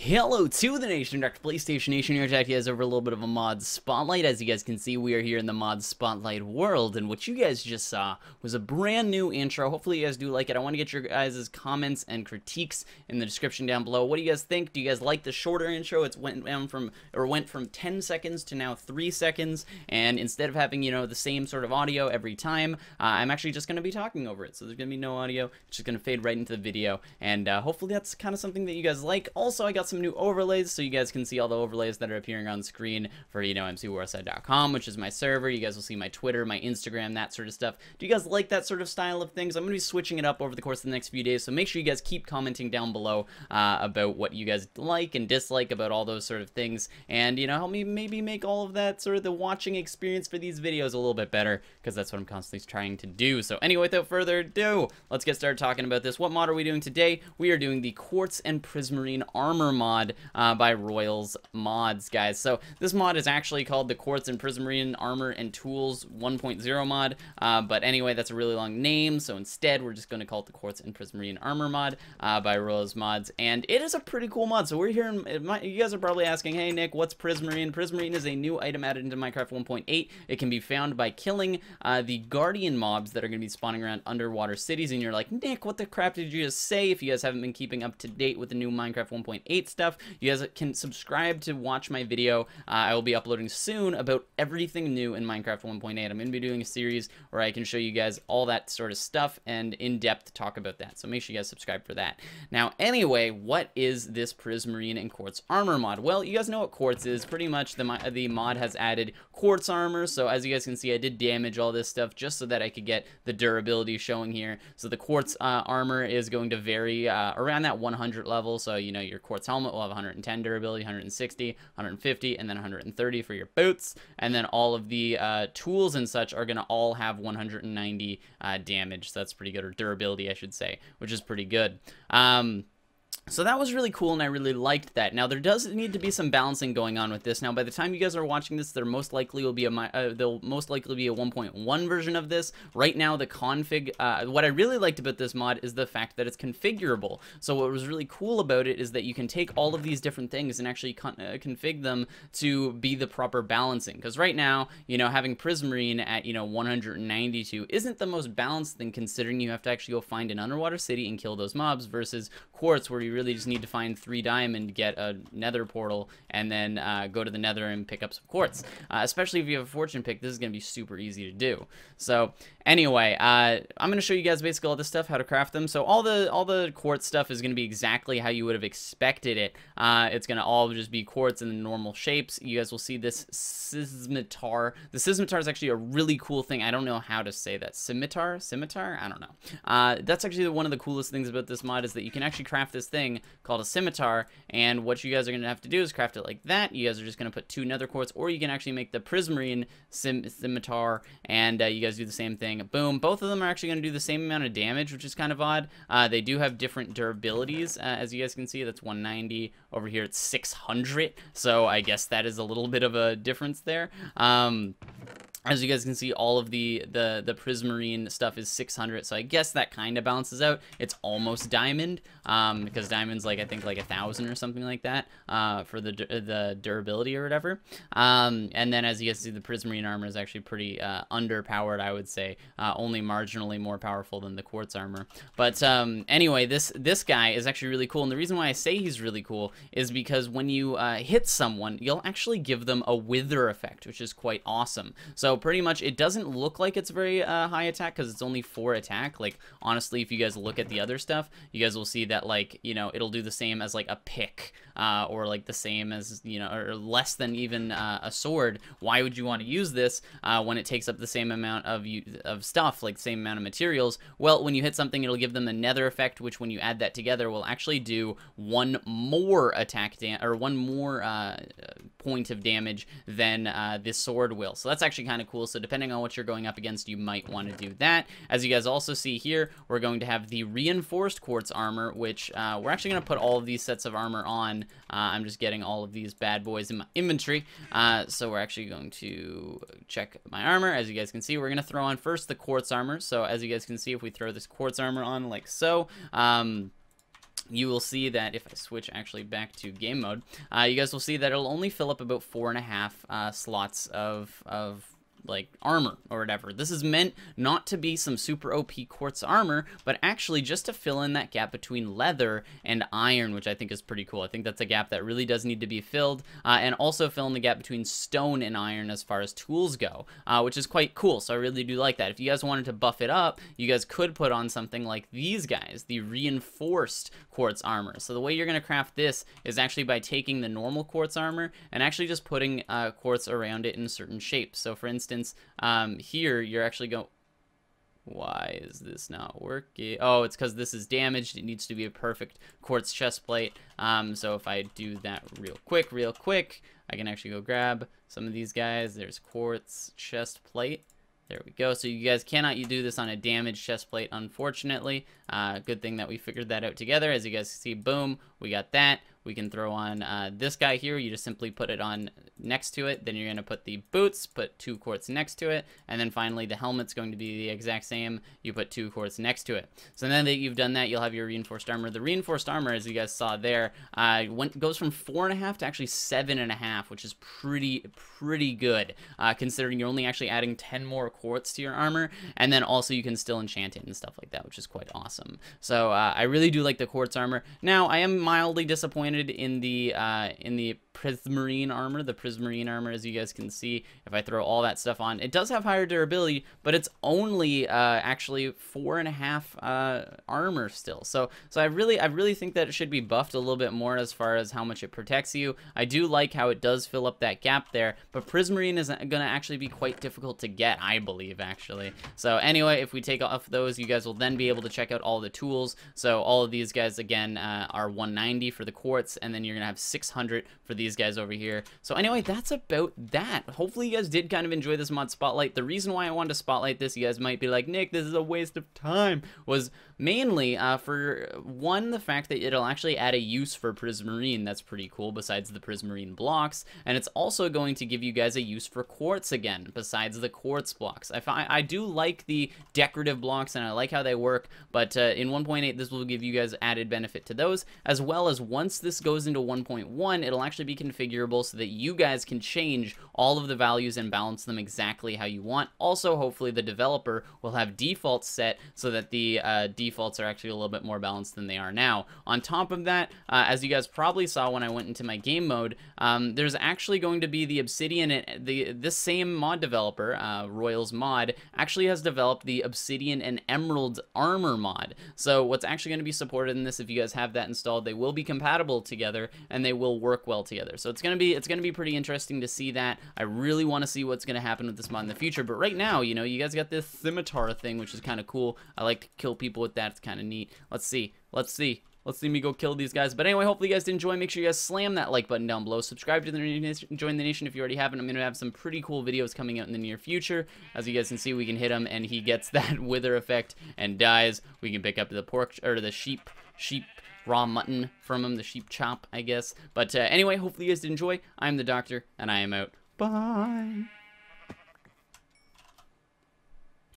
Hello to the nation, Dr. PlayStation Nation here to talk to you guys over a little bit of a mod spotlight. As you guys can see, we are here in the mod spotlight world, and what you guys just saw was a brand new intro. Hopefully you guys do like it. I want to get your guys' comments and critiques in the description down below. What do you guys think? Do you guys like the shorter intro? It went from 10 seconds to now 3 seconds, and instead of having, you know, the same sort of audio every time, I'm actually just going to be talking over it. So there's going to be no audio. It's just going to fade right into the video, and hopefully that's kind of something that you guys like. Also, I got some new overlays so you guys can see all the overlays that are appearing on screen for, you know, mcwarside.com, which is my server. You guys will see my Twitter, my Instagram, that sort of stuff. Do you guys like that sort of style of things? I'm going to be switching it up over the course of the next few days, so make sure you guys keep commenting down below about what you guys like and dislike about all those sort of things, and, you know, help me maybe make all of that sort of the watching experience for these videos a little bit better, because that's what I'm constantly trying to do. So anyway, without further ado, let's get started talking about this. What mod are we doing today? We are doing the Quartz and Prismarine Armor mod by Royals Mods, guys. So this mod is actually called the Quartz and Prismarine Armor and Tools 1.0 mod, but anyway, that's a really long name, so instead we're just going to call it the Quartz and Prismarine Armor mod by Royals Mods, and it is a pretty cool mod. So we're here you guys are probably asking, hey Nick, what's Prismarine? Prismarine is a new item added into Minecraft 1.8. It can be found by killing the guardian mobs that are going to be spawning around underwater cities, and you're like, Nick, what the crap did you just say? If you guys haven't been keeping up to date with the new Minecraft 1.8 stuff, you guys can subscribe to watch my video. I will be uploading soon about everything new in Minecraft 1.8. I'm going to be doing a series where I can show you guys all that sort of stuff and in-depth talk about that, so make sure you guys subscribe for that. Now, anyway, what is this Prismarine and Quartz Armor mod? Well, you guys know what Quartz is. Pretty much the mod has added Quartz Armor, so as you guys can see, I did damage all this stuff just so that I could get the durability showing here. So the Quartz Armor is going to vary around that 100 level, so, you know, your Quartz helmet will have 110 durability, 160, 150, and then 130 for your boots, and then all of the tools and such are going to all have 190 damage, so that's pretty good, or durability, I should say, which is pretty good. So that was really cool, and I really liked that. Now, there does need to be some balancing going on with this. Now, by the time you guys are watching this, there most likely will be there'll most likely be a 1.1 version of this. Right now, the config, what I really liked about this mod is the fact that it's configurable. So what was really cool about it is that you can take all of these different things and actually config them to be the proper balancing. Because right now, you know, having Prismarine at, you know, 192 isn't the most balanced thing, considering you have to actually go find an underwater city and kill those mobs, versus Quartz, where you really just need to find 3 diamond, get a nether portal, and then go to the nether and pick up some quartz. Especially if you have a fortune pick, this is going to be super easy to do. So anyway, I'm going to show you guys basically all this stuff, how to craft them. So all the quartz stuff is going to be exactly how you would have expected it. It's going to all just be quartz in the normal shapes. You guys will see this scimitar. The scimitar is actually a really cool thing. I don't know how to say that. Scimitar? I don't know. That's actually one of the coolest things about this mod, is that you can actually craft this thing called a scimitar, and what you guys are going to have to do is craft it like that. You guys are just going to put 2 nether quartz, or you can actually make the Prismarine scimitar, and you guys do the same thing. Boom. Both of them are actually going to do the same amount of damage, which is kind of odd. They do have different durabilities, as you guys can see. That's 190. Over here it's 600, so I guess that is a little bit of a difference there. As you guys can see, all of the Prismarine stuff is 600, so I guess that kind of balances out. It's almost diamond, because diamond's like, I think, like 1,000 or something like that for the durability or whatever. And then as you guys see, the Prismarine armor is actually pretty underpowered, I would say, only marginally more powerful than the Quartz armor. But anyway, this guy is actually really cool, and the reason why I say he's really cool is because when you hit someone, you'll actually give them a wither effect, which is quite awesome. So pretty much, it doesn't look like it's very high attack, because it's only 4 attack. Like, honestly, if you guys look at the other stuff, you guys will see that, like, you know, it'll do the same as, like, a pick, or, like, the same as, you know, or less than even a sword. Why would you want to use this when it takes up the same amount of stuff, like, same amount of materials? Well, when you hit something, it'll give them a nether effect, which, when you add that together, will actually do 1 more attack or 1 more point of damage than this sword will. So that's actually kind of cool. So depending on what you're going up against, you might want to do that. As you guys also see here, we're going to have the reinforced quartz armor, which we're actually going to put all of these sets of armor on. I'm just getting all of these bad boys in my inventory. So we're actually going to check my armor. As you guys can see, we're going to throw on first the quartz armor. So as you guys can see, if we throw this quartz armor on like so, you will see that if I switch actually back to game mode, you guys will see that it'll only fill up about 4.5 slots of like armor or whatever. This is meant not to be some super OP quartz armor, but actually just to fill in that gap between leather and iron, which I think is pretty cool. I think that's a gap that really does need to be filled, and also fill in the gap between stone and iron as far as tools go, which is quite cool. So I really do like that. If you guys wanted to buff it up, you guys could put on something like these guys, the reinforced quartz armor. So the way you're going to craft this is actually by taking the normal quartz armor and actually just putting quartz around it in certain shapes. So for instance, here you're actually going, why is this not working? Oh, it's because this is damaged. It needs to be a perfect quartz chest plate. So if I do that real quick, I can actually go grab some of these guys. There's quartz chest plate. There we go. So you guys cannot do this on a damaged chest plate, unfortunately. Good thing that we figured that out together. As you guys see, boom, we got that. We can throw on this guy here. You just simply put it on next to it. Then you're going to put the boots, put 2 quartz next to it. And then finally, the helmet's going to be the exact same. You put 2 quartz next to it. So then that you've done that, you'll have your reinforced armor. The reinforced armor, as you guys saw there, goes from 4.5 to actually 7.5, which is pretty good, considering you're only actually adding 10 more quartz to your armor. And then also you can still enchant it and stuff like that, which is quite awesome. So I really do like the quartz armor. Now, I am mildly disappointed in the Prismarine armor. The Prismarine armor, as you guys can see, if I throw all that stuff on, it does have higher durability, but it's only actually 4.5 armor still. So I really think that it should be buffed a little bit more as far as how much it protects you. I do like how it does fill up that gap there, but Prismarine is going to actually be quite difficult to get, I believe, actually. So anyway, if we take off those, you guys will then be able to check out all the tools. So all of these guys, again, are 190 for the quartz, and then you're gonna have 600 for these guys over here. So anyway, that's about that. Hopefully you guys did kind of enjoy this mod spotlight. The reason why I wanted to spotlight this, you guys might be like, Nick, this is a waste of time, was mainly for one, the fact that it'll actually add a use for Prismarine. That's pretty cool, besides the Prismarine blocks, and it's also going to give you guys a use for quartz again, besides the quartz blocks. I do like the decorative blocks, and I like how they work, but in 1.8, this will give you guys added benefit to those, as well as once this goes into 1.1, it'll actually be configurable so that you guys can change all of the values and balance them exactly how you want. Also, hopefully the developer will have defaults set so that the defaults are actually a little bit more balanced than they are now. On top of that, as you guys probably saw when I went into my game mode, there's actually going to be the Obsidian, this same mod developer, Royals Mod, actually has developed the Obsidian and Emerald Armor mod. So what's actually going to be supported in this, if you guys have that installed, they will be compatible together and they will work well together. So it's gonna be pretty interesting to see that. I really want to see what's gonna happen with this mod in the future. But right now, you know, you guys got this scimitar thing, which is kind of cool. I like to kill people with that. It's kind of neat. Let's see me go kill these guys. But anyway, hopefully you guys did enjoy. Make sure you guys slam that like button down below. Subscribe to the nation, join the nation if you already haven't. I'm going to have some pretty cool videos coming out in the near future. As you guys can see, we can hit him and he gets that wither effect and dies. We can pick up the pork, or the sheep raw mutton from him, the sheep chop, I guess. But anyway, hopefully you guys did enjoy. I'm the Doctor, and I am out. Bye.